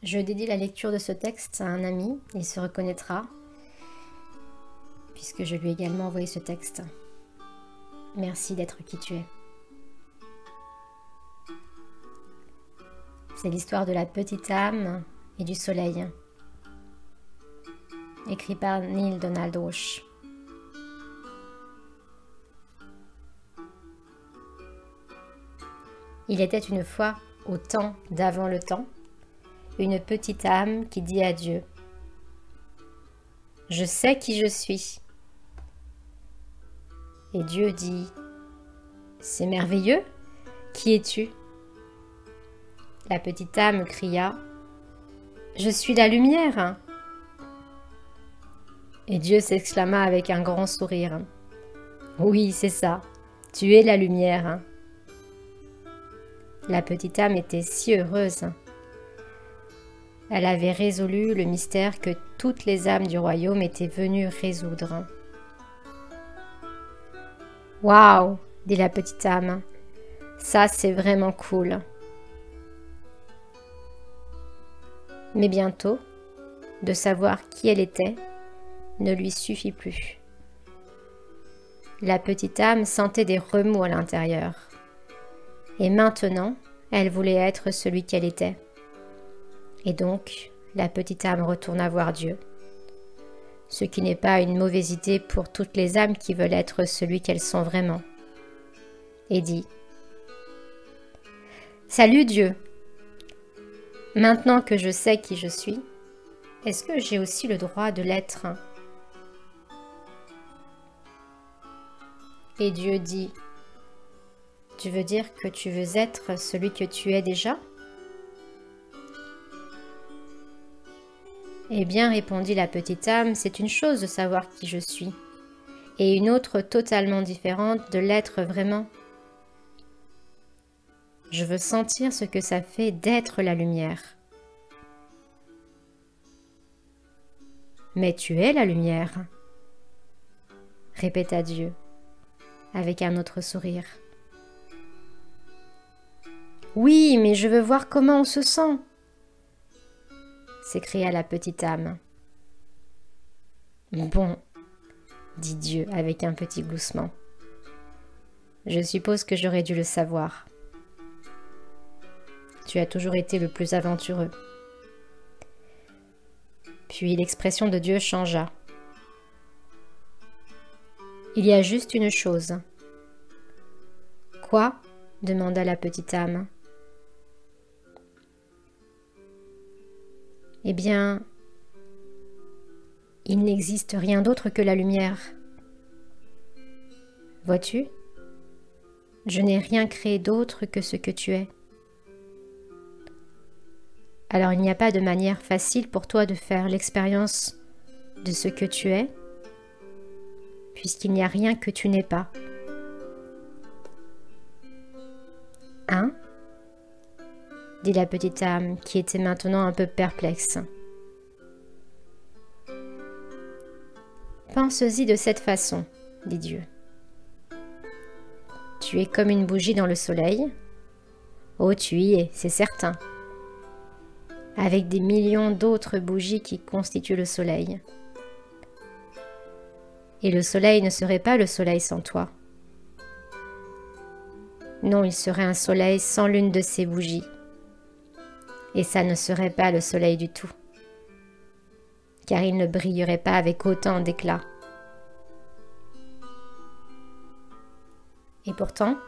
Je dédie la lecture de ce texte à un ami, il se reconnaîtra, puisque je lui ai également envoyé ce texte. Merci d'être qui tu es. C'est l'histoire de la petite âme et du soleil, écrit par Neale Donald Walsch. Il était une fois, au temps d'avant le temps, une petite âme qui dit à Dieu : « Je sais qui je suis. » Et Dieu dit : « C'est merveilleux, qui es-tu ? » La petite âme cria : « Je suis la lumière. » Et Dieu s'exclama avec un grand sourire : « Oui, c'est ça, tu es la lumière. » La petite âme était si heureuse. Elle avait résolu le mystère que toutes les âmes du royaume étaient venues résoudre. « Waouh !» dit la petite âme. « Ça, c'est vraiment cool. » Mais bientôt, de savoir qui elle était ne lui suffit plus. La petite âme sentait des remous à l'intérieur. Et maintenant, elle voulait être celui qu'elle était. Et donc, la petite âme retourna voir Dieu. Ce qui n'est pas une mauvaise idée pour toutes les âmes qui veulent être celui qu'elles sont vraiment. Et dit : « Salut Dieu ! Maintenant que je sais qui je suis, est-ce que j'ai aussi le droit de l'être ? » Et Dieu dit : « Tu veux dire que tu veux être celui que tu es déjà ? » Eh bien, répondit la petite âme, c'est une chose de savoir qui je suis, et une autre totalement différente de l'être vraiment. Je veux sentir ce que ça fait d'être la lumière. Mais tu es la lumière, répéta Dieu, avec un autre sourire. Oui, mais je veux voir comment on se sent, s'écria la petite âme. Bon, dit Dieu avec un petit gloussement. Je suppose que j'aurais dû le savoir. Tu as toujours été le plus aventureux. Puis l'expression de Dieu changea. Il y a juste une chose. Quoi ? Demanda la petite âme. Eh bien, il n'existe rien d'autre que la lumière. Vois-tu ? Je n'ai rien créé d'autre que ce que tu es. Alors il n'y a pas de manière facile pour toi de faire l'expérience de ce que tu es, puisqu'il n'y a rien que tu n'es pas. Hein ? Dit la petite âme, qui était maintenant un peu perplexe. Pense-y de cette façon, dit Dieu. Tu es comme une bougie dans le soleil. Oh, tu y es, c'est certain. Avec des millions d'autres bougies qui constituent le soleil. Et le soleil ne serait pas le soleil sans toi. Non, il serait un soleil sans l'une de ces bougies. Et ça ne serait pas le soleil du tout, car il ne brillerait pas avec autant d'éclat. Et pourtant,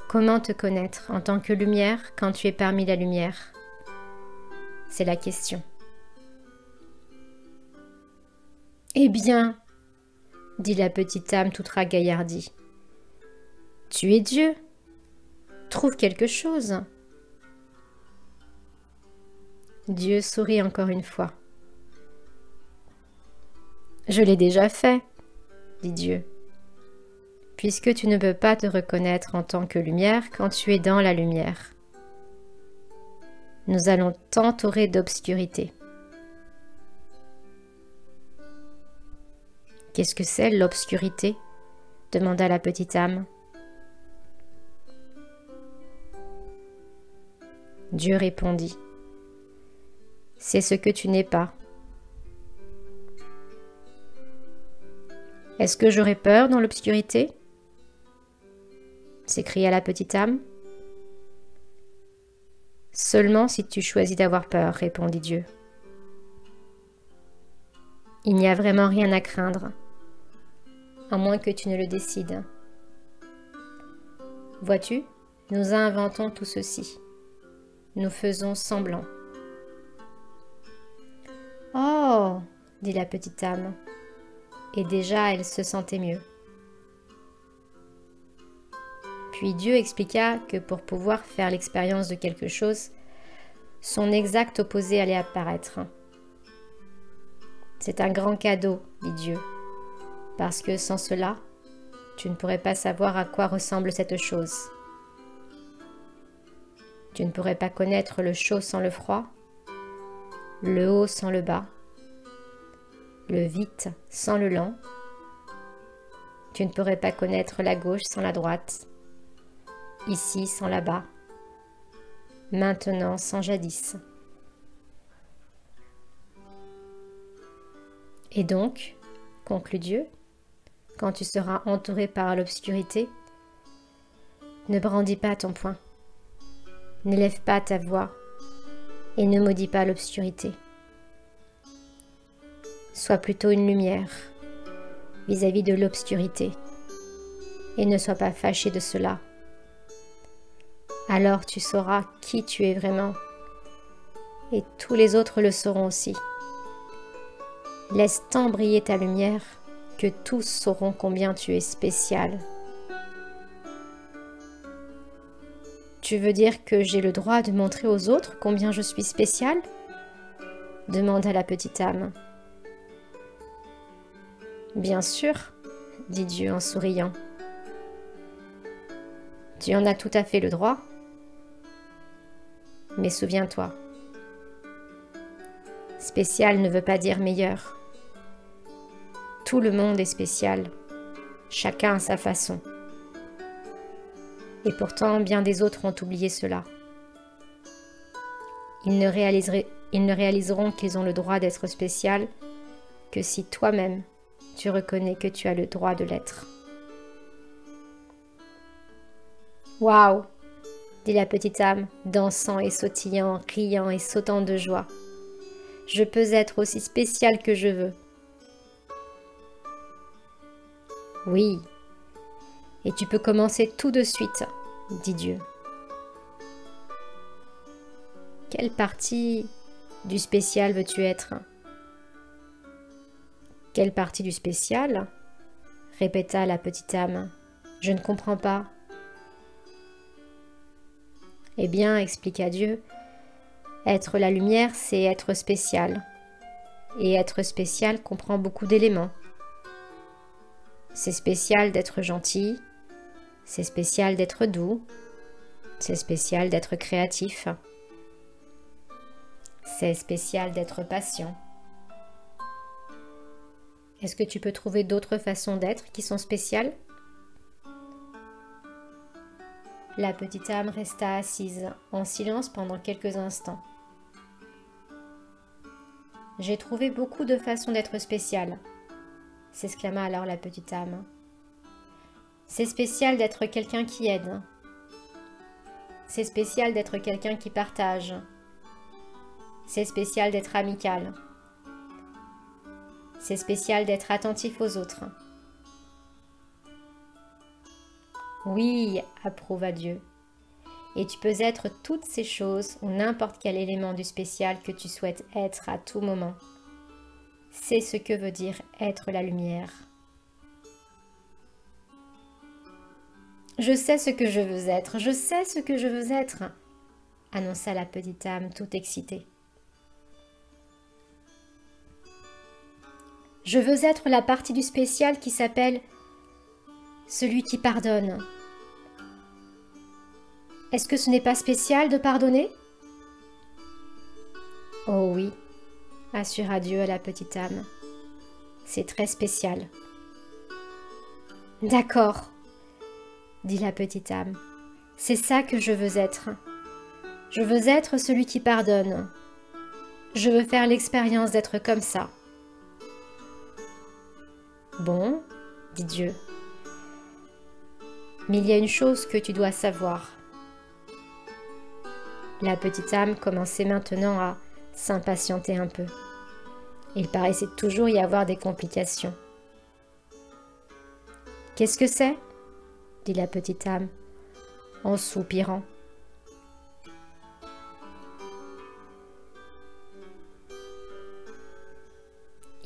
comment te connaître en tant que lumière quand tu es parmi la lumière ? C'est la question. Eh bien, dit la petite âme toute ragaillardie, tu es Dieu. Trouve quelque chose. Dieu sourit encore une fois. Je l'ai déjà fait, dit Dieu, puisque tu ne peux pas te reconnaître en tant que lumière quand tu es dans la lumière. Nous allons t'entourer d'obscurité. Qu'est-ce que c'est l'obscurité ? Demanda la petite âme. Dieu répondit : C'est ce que tu n'es pas. Est-ce que j'aurais peur dans l'obscurité? S'écria la petite âme. Seulement si tu choisis d'avoir peur, répondit Dieu. Il n'y a vraiment rien à craindre, à moins que tu ne le décides. Vois-tu, nous inventons tout ceci. Nous faisons semblant. Oh, dit la petite âme, et déjà elle se sentait mieux. Puis Dieu expliqua que pour pouvoir faire l'expérience de quelque chose, son exact opposé allait apparaître. C'est un grand cadeau, dit Dieu, parce que sans cela, tu ne pourrais pas savoir à quoi ressemble cette chose. Tu ne pourrais pas connaître le chaud sans le froid, le haut sans le bas, le vite sans le lent. Tu ne pourrais pas connaître la gauche sans la droite, ici sans là-bas, maintenant sans jadis. Et donc, conclut Dieu, quand tu seras entouré par l'obscurité, ne brandis pas ton poing, n'élève pas ta voix et ne maudis pas l'obscurité. Sois plutôt une lumière vis-à-vis de l'obscurité et ne sois pas fâché de cela. Alors tu sauras qui tu es vraiment et tous les autres le sauront aussi. Laisse tant briller ta lumière que tous sauront combien tu es spécial. Tu veux dire que j'ai le droit de montrer aux autres combien je suis spécial? Demanda la petite âme. Bien sûr, dit Dieu en souriant. Tu en as tout à fait le droit. Mais souviens-toi, spécial ne veut pas dire meilleur. Tout le monde est spécial, chacun à sa façon. Et pourtant, bien des autres ont oublié cela. Ils ne réaliseront qu'ils ont le droit d'être spécial que si toi-même, tu reconnais que tu as le droit de l'être. Waouh, dit la petite âme, dansant et sautillant, riant et sautant de joie. Je peux être aussi spéciale que je veux. Oui, et tu peux commencer tout de suite, dit Dieu. Quelle partie du spécial veux-tu être? Quelle partie du spécial? Répéta la petite âme. Je ne comprends pas. Eh bien, expliqua Dieu, être la lumière, c'est être spécial. Et être spécial comprend beaucoup d'éléments. C'est spécial d'être gentil, c'est spécial d'être doux, c'est spécial d'être créatif, c'est spécial d'être patient. Est-ce que tu peux trouver d'autres façons d'être qui sont spéciales? La petite âme resta assise, en silence pendant quelques instants. « J'ai trouvé beaucoup de façons d'être spéciale », s'exclama alors la petite âme. « C'est spécial d'être quelqu'un qui aide. C'est spécial d'être quelqu'un qui partage. C'est spécial d'être amical. C'est spécial d'être attentif aux autres. » Oui, approuva Dieu. Et tu peux être toutes ces choses ou n'importe quel élément du spécial que tu souhaites être à tout moment. C'est ce que veut dire être la lumière. Je sais ce que je veux être, je sais ce que je veux être, annonça la petite âme toute excitée. Je veux être la partie du spécial qui s'appelle celui qui pardonne. Est-ce que ce n'est pas spécial de pardonner? Oh oui, assura Dieu à la petite âme. C'est très spécial. D'accord, dit la petite âme. C'est ça que je veux être. Je veux être celui qui pardonne. Je veux faire l'expérience d'être comme ça. Bon, dit Dieu. Mais il y a une chose que tu dois savoir. La petite âme commençait maintenant à s'impatienter un peu. Il paraissait toujours y avoir des complications. « Qu'est-ce que c'est » dit la petite âme, en soupirant. «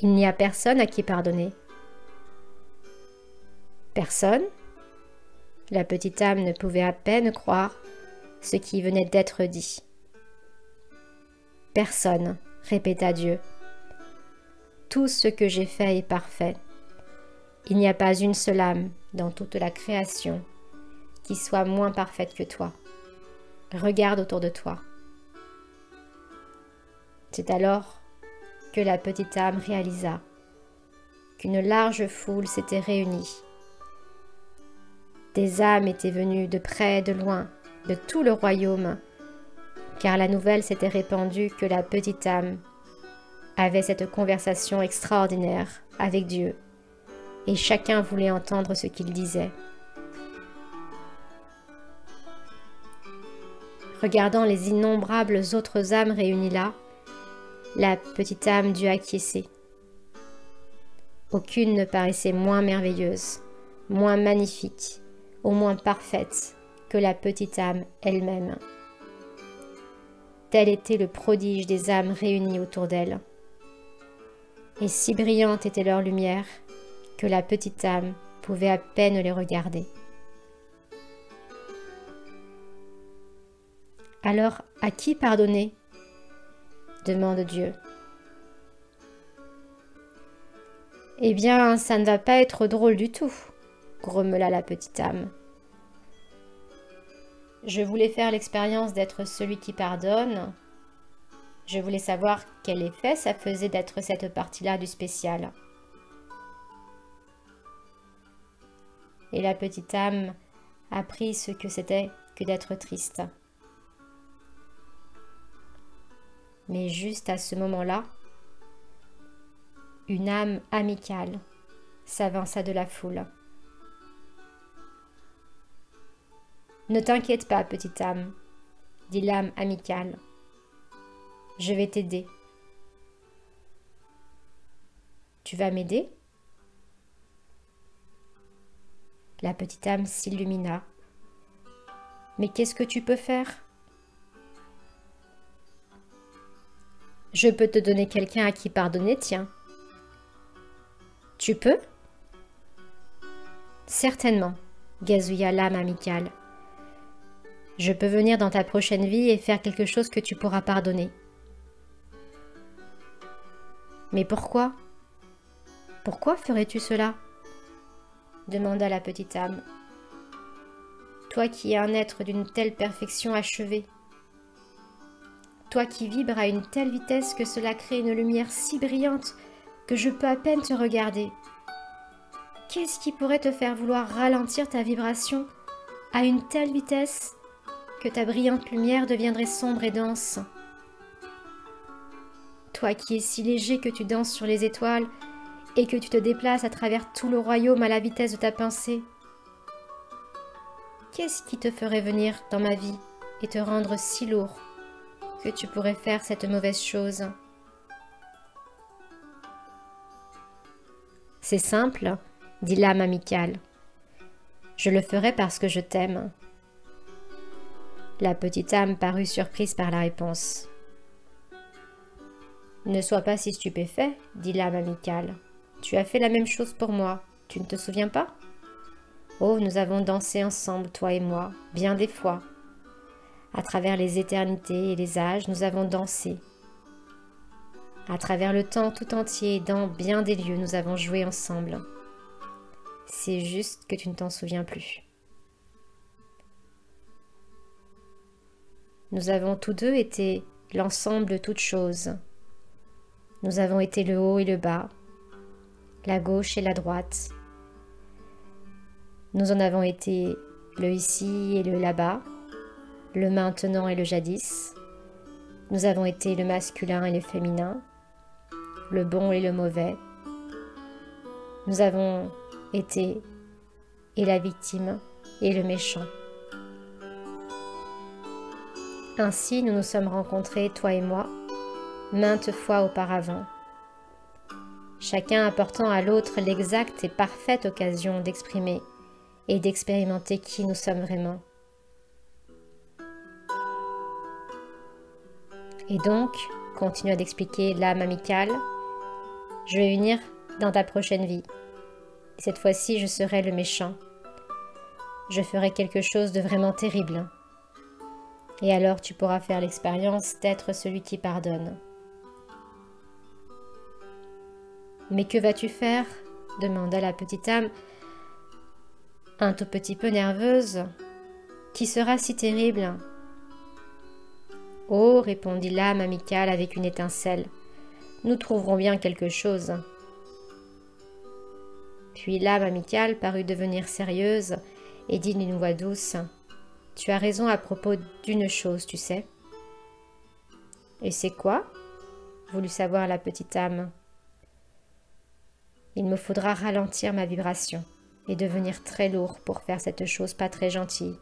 Il n'y a personne à qui pardonner. » « Personne ?» La petite âme ne pouvait à peine croire ce qui venait d'être dit. « Personne, » répéta Dieu. « Tout ce que j'ai fait est parfait. Il n'y a pas une seule âme dans toute la création qui soit moins parfaite que toi. Regarde autour de toi. » C'est alors que la petite âme réalisa qu'une large foule s'était réunie. Des âmes étaient venues de près, de loin, de tout le royaume, car la nouvelle s'était répandue que la petite âme avait cette conversation extraordinaire avec Dieu, et chacun voulait entendre ce qu'il disait. Regardant les innombrables autres âmes réunies là, la petite âme dut acquiescer. Aucune ne paraissait moins merveilleuse, moins magnifique, au moins parfaite que la petite âme elle-même. Tel était le prodige des âmes réunies autour d'elle. Et si brillante était leur lumière que la petite âme pouvait à peine les regarder. Alors, à qui pardonner ? Demande Dieu. Eh bien, ça ne va pas être drôle du tout, grommela la petite âme. Je voulais faire l'expérience d'être celui qui pardonne. Je voulais savoir quel effet ça faisait d'être cette partie-là du spécial. Et la petite âme apprit ce que c'était que d'être triste. Mais juste à ce moment-là, une âme amicale s'avança de la foule. « Ne t'inquiète pas, petite âme, » dit l'âme amicale. « Je vais t'aider. »« Tu vas m'aider ?» La petite âme s'illumina. « Mais qu'est-ce que tu peux faire ? » « Je peux te donner quelqu'un à qui pardonner, tiens. »« Tu peux ? » ?»« Certainement, » gazouilla l'âme amicale. « Je peux venir dans ta prochaine vie et faire quelque chose que tu pourras pardonner. »« Mais pourquoi ? Pourquoi ferais-tu cela ? » demanda la petite âme. « Toi qui es un être d'une telle perfection achevée, toi qui vibres à une telle vitesse que cela crée une lumière si brillante que je peux à peine te regarder. Qu'est-ce qui pourrait te faire vouloir ralentir ta vibration à une telle vitesse que ta brillante lumière deviendrait sombre et dense ? Toi qui es si léger que tu danses sur les étoiles et que tu te déplaces à travers tout le royaume à la vitesse de ta pensée. Qu'est-ce qui te ferait venir dans ma vie et te rendre si lourd que tu pourrais faire cette mauvaise chose ? C'est simple, dit l'âme amicale. Je le ferai parce que je t'aime. La petite âme parut surprise par la réponse. Ne sois pas si stupéfait, dit l'âme amicale. Tu as fait la même chose pour moi, tu ne te souviens pas ? Oh, nous avons dansé ensemble, toi et moi, bien des fois. À travers les éternités et les âges, nous avons dansé. À travers le temps tout entier et dans bien des lieux, nous avons joué ensemble. C'est juste que tu ne t'en souviens plus. Nous avons tous deux été l'ensemble de toutes choses. Nous avons été le haut et le bas, la gauche et la droite. Nous en avons été le ici et le là-bas, le maintenant et le jadis, Nous avons été le masculin et le féminin, le bon et le mauvais. Nous avons été et la victime et le méchant. Ainsi, nous nous sommes rencontrés, toi et moi, maintes fois auparavant, chacun apportant à l'autre l'exacte et parfaite occasion d'exprimer et d'expérimenter qui nous sommes vraiment. Et donc, continua d'expliquer l'âme amicale, je vais venir dans ta prochaine vie. Cette fois-ci, je serai le méchant. Je ferai quelque chose de vraiment terrible. Et alors tu pourras faire l'expérience d'être celui qui pardonne. Mais que vas-tu faire ? Demanda la petite âme, un tout petit peu nerveuse. Qui sera si terrible ? Oh, répondit l'âme amicale avec une étincelle, nous trouverons bien quelque chose. Puis l'âme amicale parut devenir sérieuse et dit d'une voix douce, tu as raison à propos d'une chose, tu sais. Et c'est quoi ? Voulut savoir la petite âme. Il me faudra ralentir ma vibration et devenir très lourd pour faire cette chose pas très gentille.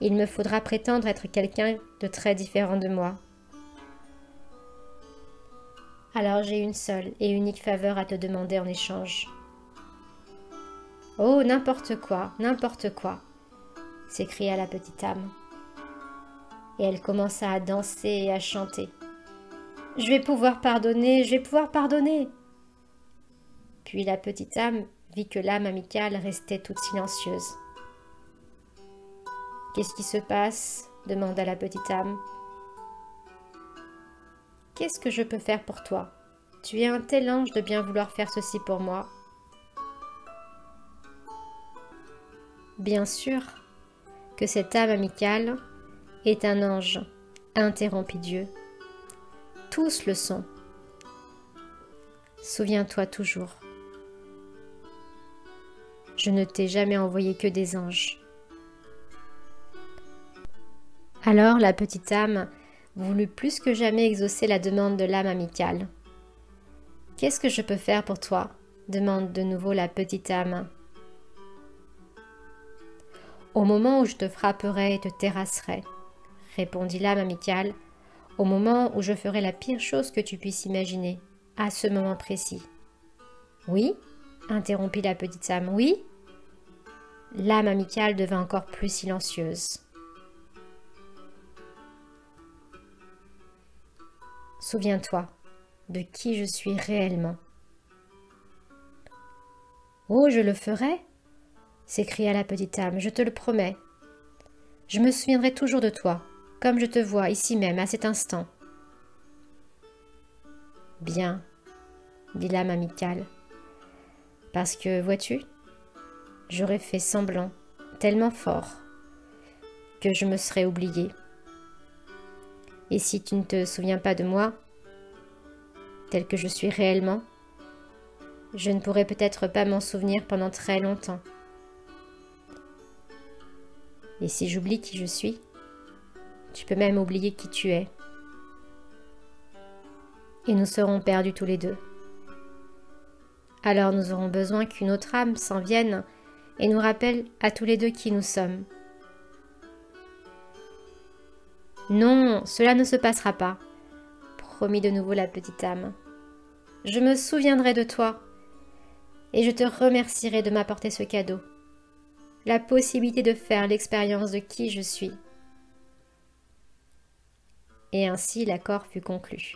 Il me faudra prétendre être quelqu'un de très différent de moi. Alors j'ai une seule et unique faveur à te demander en échange. Oh, n'importe quoi, s'écria la petite âme. Et elle commença à danser et à chanter. Je vais pouvoir pardonner, je vais pouvoir pardonner. Puis la petite âme vit que l'âme amicale restait toute silencieuse. Qu'est-ce qui se passe ? Demanda la petite âme. Qu'est-ce que je peux faire pour toi ? Tu es un tel ange de bien vouloir faire ceci pour moi. Bien sûr que cette âme amicale est un ange, interrompit Dieu. Tous le sont. Souviens-toi toujours. Je ne t'ai jamais envoyé que des anges. Alors la petite âme voulut plus que jamais exaucer la demande de l'âme amicale. « Qu'est-ce que je peux faire pour toi ?» demande de nouveau la petite âme. « Au moment où je te frapperai et te terrasserai, » répondit l'âme amicale, « au moment où je ferai la pire chose que tu puisses imaginer, à ce moment précis. »« Oui ?» interrompit la petite âme. « Oui ?» L'âme amicale devint encore plus silencieuse. Souviens-toi de qui je suis réellement. « Oh, je le ferai !» s'écria la petite âme, « je te le promets. Je me souviendrai toujours de toi, comme je te vois ici même, à cet instant. » « Bien, » dit l'âme amicale, « parce que, vois-tu, j'aurais fait semblant, tellement fort, que je me serais oubliée. Et si tu ne te souviens pas de moi, tel que je suis réellement, je ne pourrai peut-être pas m'en souvenir pendant très longtemps. Et si j'oublie qui je suis, tu peux même oublier qui tu es. Et nous serons perdus tous les deux. Alors nous aurons besoin qu'une autre âme s'en vienne et nous rappelle à tous les deux qui nous sommes. Non, cela ne se passera pas, promit de nouveau la petite âme. Je me souviendrai de toi et je te remercierai de m'apporter ce cadeau, la possibilité de faire l'expérience de qui je suis. Et ainsi l'accord fut conclu.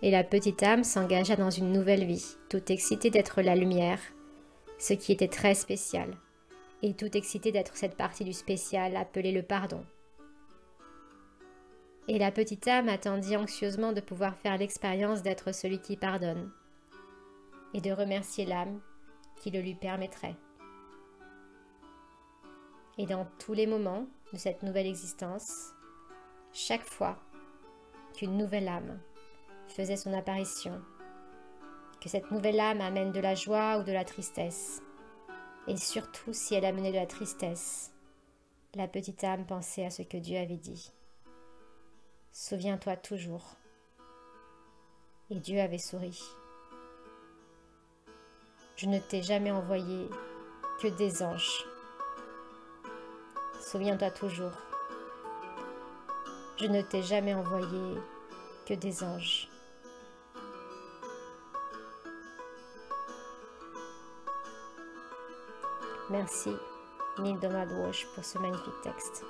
Et la petite âme s'engagea dans une nouvelle vie, toute excitée d'être la lumière, ce qui était très spécial, et toute excitée d'être cette partie du spécial appelée le pardon. Et la petite âme attendit anxieusement de pouvoir faire l'expérience d'être celui qui pardonne, et de remercier l'âme qui le lui permettrait. Et dans tous les moments de cette nouvelle existence, chaque fois qu'une nouvelle âme faisait son apparition, que cette nouvelle âme amène de la joie ou de la tristesse, et surtout si elle amenait de la tristesse, la petite âme pensait à ce que Dieu avait dit. Souviens-toi toujours. Et Dieu avait souri. Je ne t'ai jamais envoyé que des anges. Souviens-toi toujours. Je ne t'ai jamais envoyé que des anges. Merci, Neil Donald Walsh, pour ce magnifique texte.